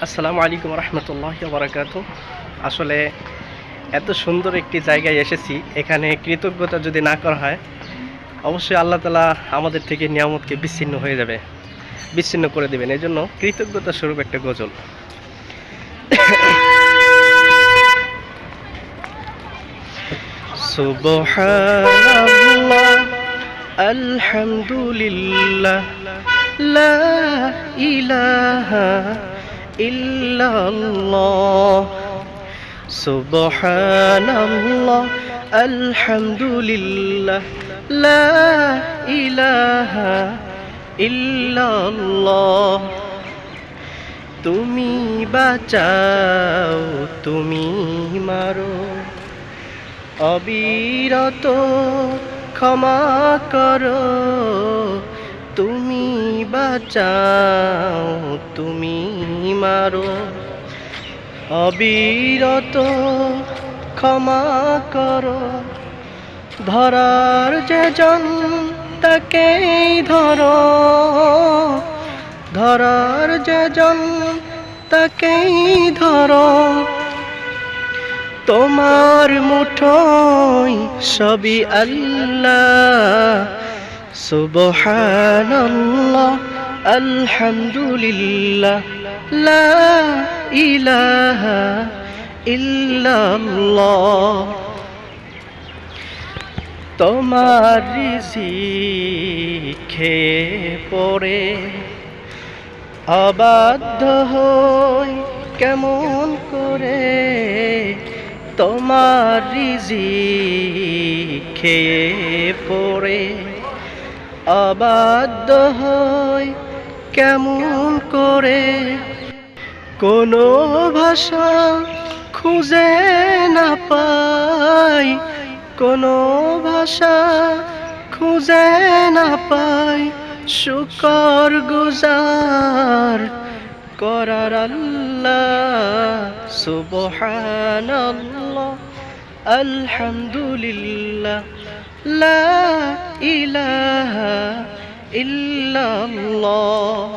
আসসালামু আলাইকুম রহমতুল্লাহি ওয়া বারাকাতুহু। আসলে এত সুন্দর একটি জায়গায় এসেছি, এখানে কৃতজ্ঞতা যদি না করা হয় অবশ্যই আল্লাহ তাআলা আমাদের থেকে নিয়ামতকে বিচ্ছিন্ন হয়ে যাবে, বিচ্ছিন্ন করে দেবেন। এই জন্য কৃতজ্ঞতা স্বরূপ একটা গজল। সুবহানাল্লাহ আলহামদুলিল্লাহ লা ইলাহা ইল্লাল্লাহ সুবহানাল্লাহ আলহামদুলিল্লাহ লা ইলাহা ইল্লাল্লাহ। তুমি বাঁচাও, তুমি মারো, অবিরত ক্ষমা করো। তুমি বাঁচাও, তুমি মারো, অবিরত ক্ষমা করো। ধরার যে জন তাকেই ধরো, ধরার যে জন তাকেই ধরো। তোমার মুঠোয় সবই আল্লাহ। সুবহানাল্লাহ আলহামদুলিল্লাহ লা ইলাহা ইল্লাল্লাহ। তোমার রিজিক খেয়ে পড়ে অবাধ্য হই কেমন করে। তোমার রিজিক খেয়ে পড়ে অবাধ্য হই কেমন করে। কোনো ভাষা খুঁজে না পাই, কোনো ভাষা খুঁজে না পাই শুকর গুজার করার আল্লাহ। সুবহানাল্লাহ আলহামদুলিল্লাহ লা ইলাহা ইল্লাল্লাহ।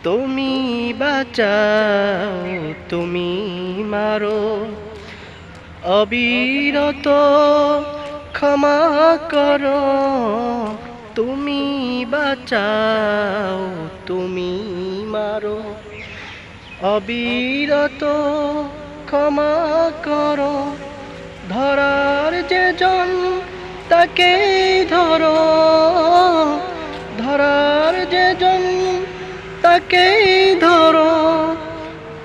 তুমি বাঁচাও, তুমি মারো, অবিরত ক্ষমা করো। তুমি বাঁচাও, তুমি মারো, অবিরত ক্ষমা করো। ধরার যে জন তাকেই ধরো, ধরার যে জন তাকেই ধরো।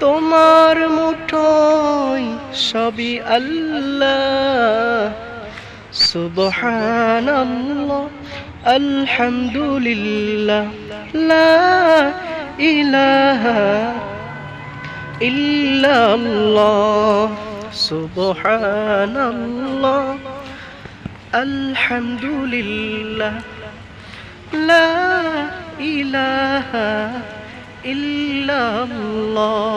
তোমার মুঠোয় সবই আল্লাহ। সুবহানাল্লাহ আলহামদুলিল্লাহ লা ইলাহা ইল্লাল্লাহ। সুবহানাল্লাহ আলহামদুলিল্লাহ লা ইলাহা ইল্লাল্লাহ।